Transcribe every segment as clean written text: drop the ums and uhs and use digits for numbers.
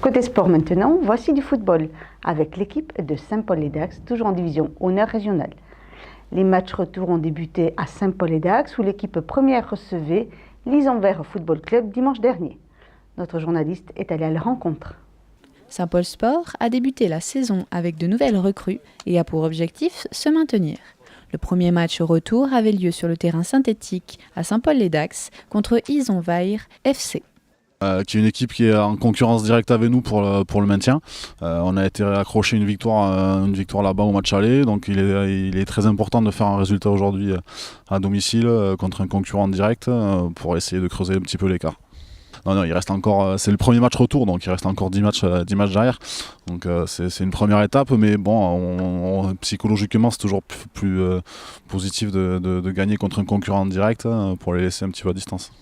Côté sport maintenant, voici du football avec l'équipe de Saint-Paul-et-Dax, toujours en division honneur régionale. Les matchs retour ont débuté à Saint-Paul-et-Dax où l'équipe première recevait l'Isonvert Football Club dimanche dernier. Notre journaliste est allé à la rencontre. Saint-Paul Sport a débuté la saison avec de nouvelles recrues et a pour objectif se maintenir. Le premier match au retour avait lieu sur le terrain synthétique à Saint-Paul-les-Dax contre Isonvert FC. Qui est une équipe qui est en concurrence directe avec nous pour le maintien. On a été accroché une victoire là-bas au match aller, donc il est très important de faire un résultat aujourd'hui à domicile contre un concurrent direct pour essayer de creuser un petit peu l'écart. Non, il reste encore, c'est le premier match retour, donc il reste encore 10 matchs derrière. Donc c'est une première étape, mais bon, psychologiquement c'est toujours plus positif de gagner contre un concurrent direct pour les laisser un petit peu à distance.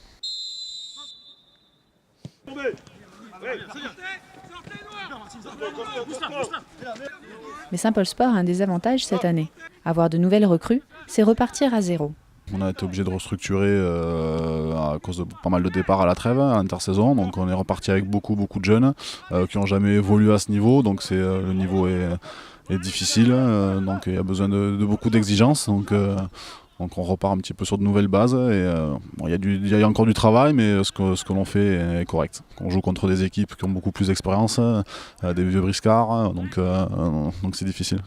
Mais Saint-Paul Sport a un désavantage cette année. Avoir de nouvelles recrues, c'est repartir à zéro. On a été obligé de restructurer à cause de pas mal de départs à la trêve, à l'intersaison. Donc on est reparti avec beaucoup de jeunes qui n'ont jamais évolué à ce niveau. Donc le niveau est difficile, donc il y a besoin de beaucoup d'exigences. Donc on repart un petit peu sur de nouvelles bases et il y a encore du travail, mais ce que l'on fait est correct. On joue contre des équipes qui ont beaucoup plus d'expérience, des vieux briscards, donc c'est difficile.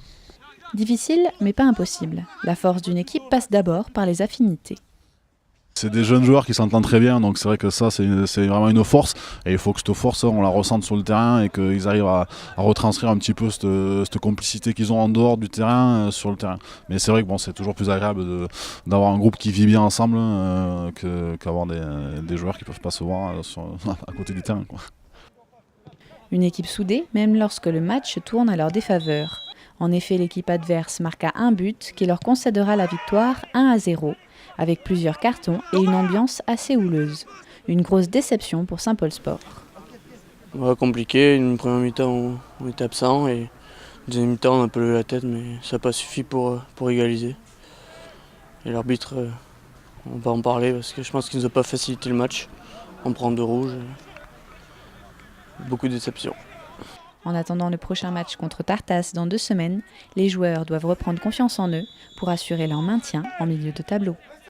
Difficile, mais pas impossible. La force d'une équipe passe d'abord par les affinités. C'est des jeunes joueurs qui s'entendent très bien, donc c'est vrai que ça c'est vraiment une force et il faut que cette force on la ressente sur le terrain et qu'ils arrivent à retranscrire un petit peu cette complicité qu'ils ont en dehors du terrain sur le terrain. Mais c'est vrai que bon, c'est toujours plus agréable d'avoir un groupe qui vit bien ensemble qu'avoir des joueurs qui ne peuvent pas se voir à côté du terrain, quoi. Une équipe soudée même lorsque le match tourne à leur défaveur. En effet, l'équipe adverse marqua un but qui leur concédera la victoire 1-0. Avec plusieurs cartons et une ambiance assez houleuse. Une grosse déception pour Saint-Paul Sport. Compliqué, une première mi-temps on était absent et deuxième mi-temps on a un peu levé la tête mais ça n'a pas suffi pour égaliser. Et l'arbitre, on va en parler parce que je pense qu'il ne nous a pas facilité le match. On prend 2 rouges, beaucoup de déceptions. En attendant le prochain match contre Tartas dans 2 semaines, les joueurs doivent reprendre confiance en eux pour assurer leur maintien en milieu de tableau.